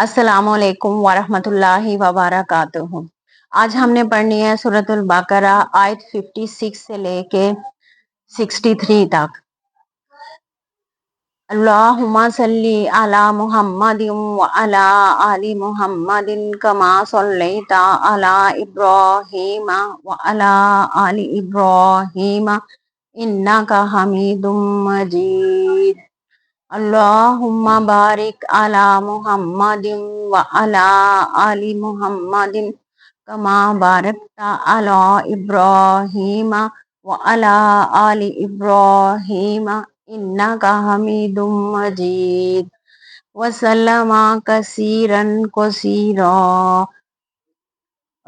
السلام علیکم ورحمۃ اللہ وبرکاتہ۔ آج ہم نے پڑھنی ہے سورۃ البقرہ آیت 56 سے لے کے 63 تک۔ اللہم صلی علی محمد وعلی آل محمد کما صلیت علی ابراہیم وعلی آل ابراہیم انک حمید مجید۔ اللہم بارک علی محمد وعلی آل محمد کما بارکت علی ابراہیم وعلی آل ابراہیم انک حمید مجید۔ وسلم کثیرا کثیرا۔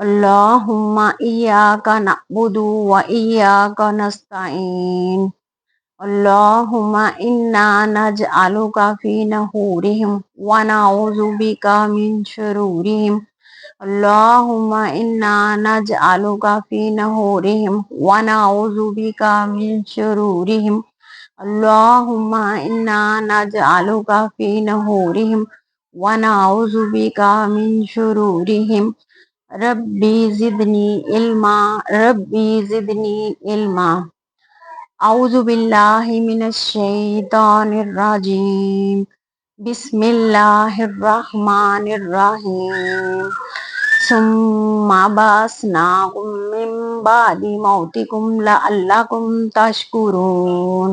اللہم ایاک نعبد وایاک نستعین۔ اللہم انا نجعلک فی نحورہم ونعوذ بک من شرورہم۔ اللہم انا نجعلک فی نحورہم ونعوذ بک من شرورہم۔ اللہم انا نجعلک فی نحورہم ونعوذ بک من شرورہم۔ ربی زدنی علما ربی زدنی علما۔ اعوذ باللہ من الشیطان الرجیم۔ بسم اللہ الرحمن الرحیم۔ ثم بعثناکم من بعد موتکم لعلکم تشکرون۔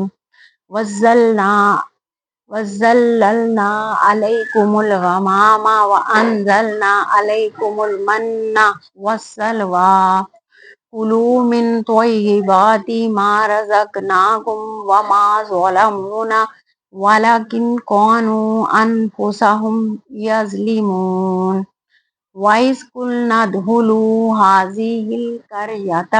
وظللنا علیکم الغمام وانزلنا علیکم المن والسلوی۔ کلوا من طیبات ما رزقناکم وما ظلمونا ولکن کانوا انفسہم یظلمون۔ وَإِذْ قُلْنَا ادْخُلُوا هَٰذِهِ الْقَرْيَةَ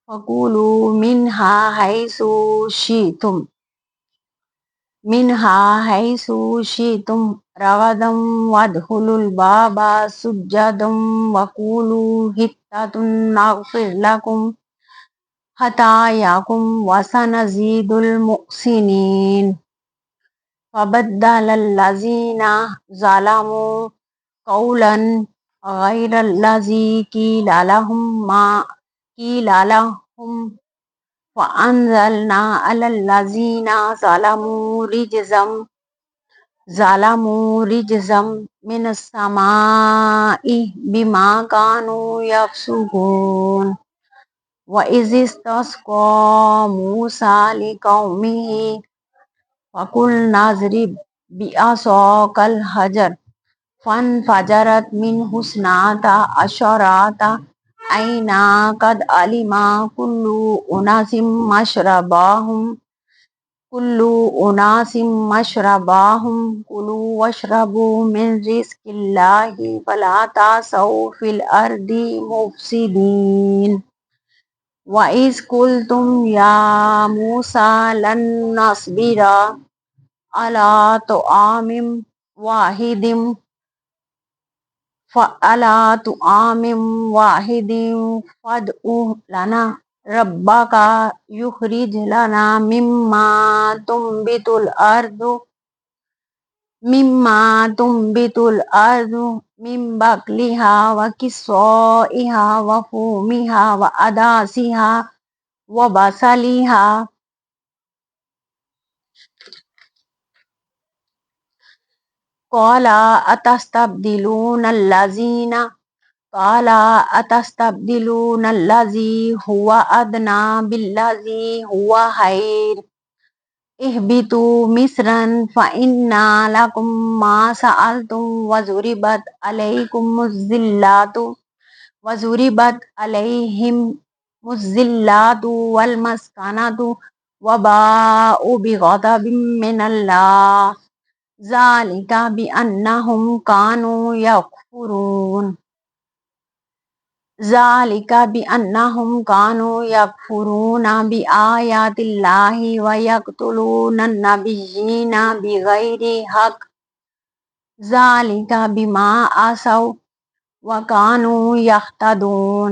فَكُلُوا مِنْهَا حَيْثُ شِئْتُمْ رَغَدًا وَادْخُلُوا الْبَابَ سُجَّدًا وَقُولُوا حِطَّةٌ نَغْفِرْ لَكُمْ خَطَايَاكُمْ وَسَنَزِيدُ الْمُحْسِنِينَ۔ فَبَدَّلَ الَّذِينَ ظَلَمُوا قَوْلًا غَيْرَ الَّذِي قِيلَ لَهُمْ فَأَنزَلْنَا عَلَى الَّذِينَ ظَلَمُوا رِجْزًا مِّنَ السَّمَاءِ بِمَا كَانُوا يَفْسُقُونَ۔ وَإِذِ اسْتَسْقَىٰ مُوسَىٰ لِقَوْمِهِ فَقُلْنَا اضْرِب بِّعَصَاكَ الْحَجَرَ فَانفَجَرَتْ مِنْهُ اثْنَتَا عَشْرَةَ عَيْنًا قَدْ عَلِمَ كُلُّ أُنَاسٍ مَّشْرَبَهُمْ كُلُوا وَاشْرَبُوا مِن رِّزْقِ اللَّهِ وَلَا تَعْثَوْا فِي الْأَرْضِ مُفْسِدِينَ۔ وَإِذْ قُلْتُمْ يَا مُوسَىٰ لَن نَّصْبِرَ عَلَىٰ طَعَامٍ وَاحِدٍ فَادْعُ لَنَا رَبَّكَ يُخْرِجْ لَنَا مِمَّا تُنبِتُ الْأَرْضُ مِن بَقْلِهَا وَقِثَّائِهَا وَفُومِهَا وَعَدَسِهَا وَبَصَلِهَا۔ قَالَ أَتَسْتَبْدِلُونَ الَّذِي هُوَ أَدْنَىٰ بِالَّذِي هُوَ خَيْرٌ اهْبِطُوا مِصْرًا فَإِنَّ لَكُم مَّا سَأَلْتُمْ وَضُرِبَتْ عَلَيْهِمُ الذِّلَّةُ وَالْمَسْكَنَةُ وَبَاءُوا بِغَضَبٍ مِّنَ اللَّهِ ذَٰلِكَ بِأَنَّهُمْ كَانُوا يَكْفُرُونَ بِآيَاتِ اللَّهِ وَيَقْتُلُونَ النَّبِيِّينَ بِغَيْرِ حَقٍّ ذَٰلِكَ بِمَا عَصَوا وَّكَانُوا يَعْتَدُونَ۔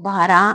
12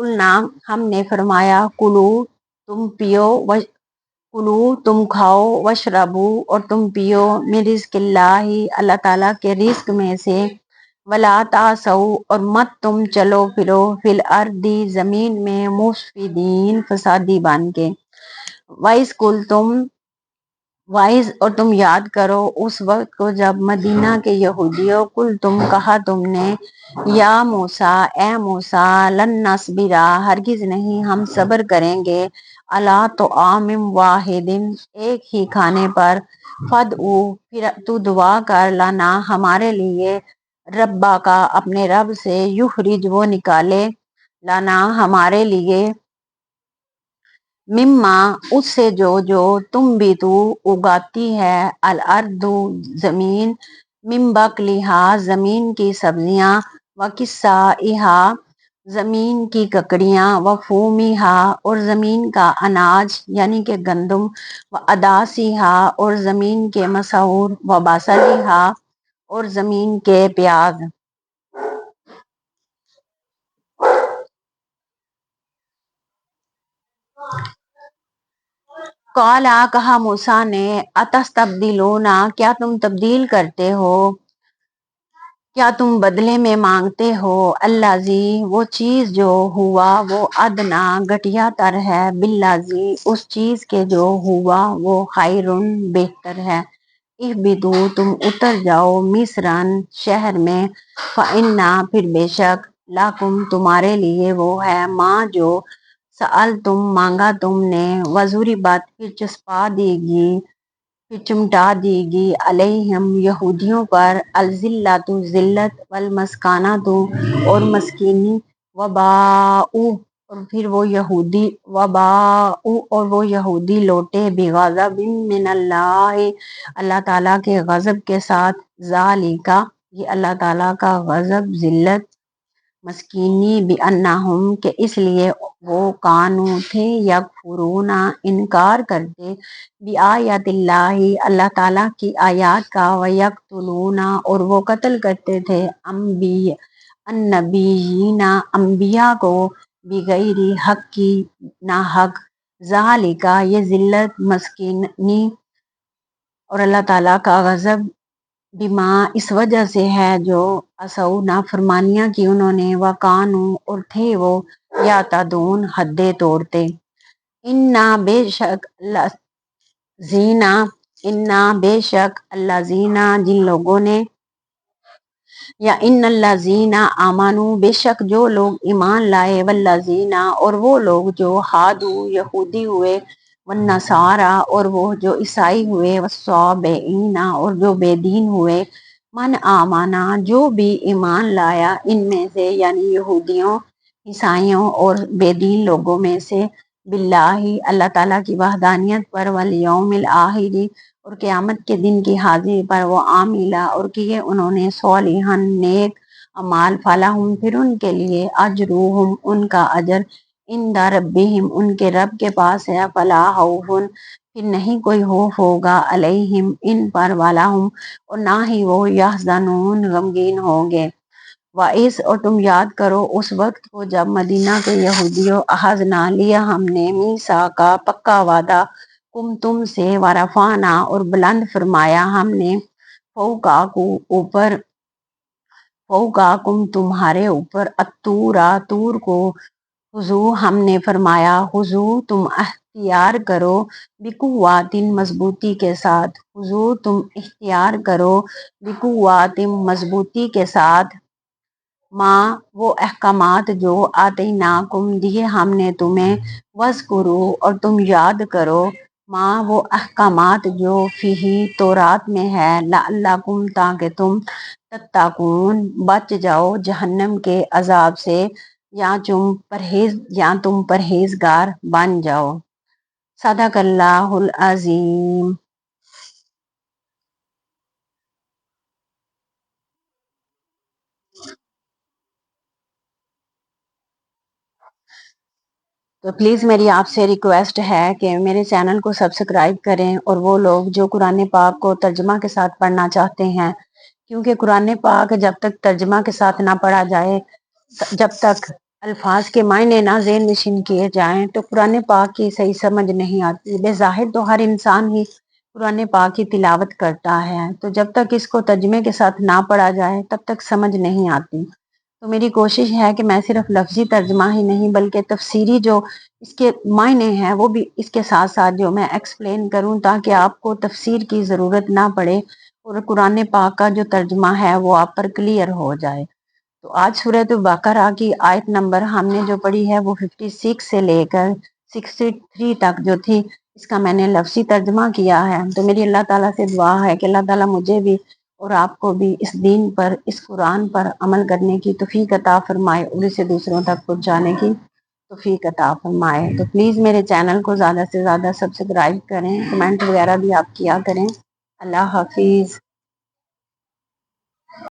قلنا ہم نے فرمایا کلو تم پیو کلو تم کھاؤ وشربو اور تم پیو من رزق اللہ اللہ تعالیٰ کے رزق میں سے ولا تعثوا اور مت تم چلو پھرو فی الارض زمین میں مفسدین فسادی بن کے وائز اور تم یاد کرو اس وقت کو جب مدینہ کے یہودیوں کل تم کہا تم نے یا موسیٰ اے موسیٰ لن نصبرا ہرگز نہیں ہم صبر کریں گے اللہ طعام واحد ایک ہی کھانے پر فدعو پھر تو دعا کر لنا ہمارے لیے ربا کا اپنے رب سے یخرج وہ نکالے لنا ہمارے لیے مما اس سے جو تم بھی تو اگاتی ہے الارض زمین من بقلہا زمین کی سبزیاں و قصائہا زمین کی ککڑیاں و فومیہا اور زمین کا اناج یعنی کہ گندم و اداسیہا اور زمین کے مسحور و بصلیہا اور زمین کے پیاز قالا کہا موسیٰ نے اتستبدلون کیا تم تبدیل کرتے ہو کیا تم بدلے میں مانگتے ہو الذی وہ چیز جو ہوا وہ ادنا گھٹیا تر ہے بالذی اس چیز کے جو ہوا وہ خیرن بہتر ہے اہبطوا تم اتر جاؤ مصرن شہر میں فإنا پھر بے شک لاکم تمہارے لیے وہ ہے ماں جو سأل تم مانگا تم نے وزوری بات پھر چسپا دی گی پھر چمٹا دی گی علیہم یہودیوں پر الذلۃ ذلت والمسکانۃ اور مسکینی وباء اور پھر وہ یہودی لوٹے بغضب من اللہ اللہ تعالیٰ کے غضب کے ساتھ ذالک یہ اللہ تعالیٰ کا غضب ذلت مسکینی بأنہم کہ اس لیے وہ کانو تھے یکفرون انکار کرتے بآیات اللہ اللہ تعالیٰ کی آیات کا ویقتلون اور وہ قتل کرتے تھے النبیین انبیاء کو بغیر حق کی نہ حق ذالک یہ ذلت مسکینی اور اللہ تعالیٰ کا غضب بما اس وجہ سے ہے جو اسو نافرمانیاں کی انہوں نے وکانو اور تھے وہ یعتدون حدیں توڑتے انا بے شک الذین جن لوگوں نے یا ان الذین آمنوا بے شک جو لوگ ایمان لائے والذین اور وہ لوگ جو ہادو یہودی ہوئے والنصارى اور وہ جو عیسائی ہوئے والصابئین اور جو بے دین ہوئے من آمنا جو بھی ایمان لایا ان میں سے یعنی یہودیوں عیسائیوں اور بے دین لوگوں میں سے باللہ اللہ تعالیٰ کی وحدانیت پر والیوم الآخر اور قیامت کے دن کی حاضری پر وہ عاملہ اور کیے انہوں نے صالحا نیک اعمال فلہم پھر ان کے لیے اجرہم ان کا اجر عند ربہم ان کے رب کے پاس ہے فلا خوف پھر نہیں کوئی خوف ہوگا علیہم ان پر ولاہم اور نہ ہی وہ یحزنون غمگین ہوں گے وَإِذْ اور تم یاد کرو اس وقت کو جب مدینہ کے یہودیوں اخذنا لیا ہم نے میثاق پکا وعدہ کم تم سے ورفعنا اور بلند فرمایا ہم نے فوقاکم تمہارے اوپر الطور کو خذو ہم نے فرمایا خذو تم اختیار کرو بقوت مضبوطی کے ساتھ خذو تم اختیار کرو بقوت مضبوطی کے ساتھ ماں وہ احکامات جو آتیناکم دیے ہم نے تمہیں وذکرو اور تم یاد کرو ماں وہ احکامات جو فیہ تورات میں ہے لعلکم تاکہ تم تتقون بچ جاؤ جہنم کے عذاب سے یا تم پرہیزگار بن جاؤ صدق اللہ العظیم۔ تو پلیز میری آپ سے ریکویسٹ ہے کہ میرے چینل کو سبسکرائب کریں اور وہ لوگ جو قرآن پاک کو ترجمہ کے ساتھ پڑھنا چاہتے ہیں کیونکہ قرآن پاک جب تک ترجمہ کے ساتھ نہ پڑھا جائے جب تک الفاظ کے معنی نہ ذہن نشین کیے جائیں تو قرآن پاک کی صحیح سمجھ نہیں آتی۔ بظاہر تو ہر انسان ہی قرآن پاک کی تلاوت کرتا ہے، تو جب تک اس کو ترجمے کے ساتھ نہ پڑھا جائے تب تک سمجھ نہیں آتی۔ تو میری کوشش ہے کہ میں صرف لفظی ترجمہ ہی نہیں بلکہ تفسیری جو اس کے معنی ہیں وہ بھی اس کے ساتھ ساتھ جو میں ایکسپلین کروں، تاکہ آپ کو تفسیر کی ضرورت نہ پڑے اور قرآن پاک کا جو ترجمہ ہے وہ آپ پر کلیئر ہو جائے۔ تو آج سورۃ بقرہ کی آیت نمبر ہم نے جو پڑھی ہے وہ 56 سے لے کر 63 تک جو تھی، اس کا میں نے لفظی ترجمہ کیا ہے۔ تو میری اللہ تعالیٰ سے دعا ہے کہ اللہ تعالیٰ مجھے بھی اور آپ کو بھی اس دین پر، اس قرآن پر عمل کرنے کی توفیق عطا فرمائے اور اسے دوسروں تک پہنچانے کی توفیق عطا فرمائے۔ تو پلیز میرے چینل کو زیادہ سے زیادہ سبسکرائب کریں، کمنٹ وغیرہ بھی آپ کیا کریں۔ اللہ حافظ۔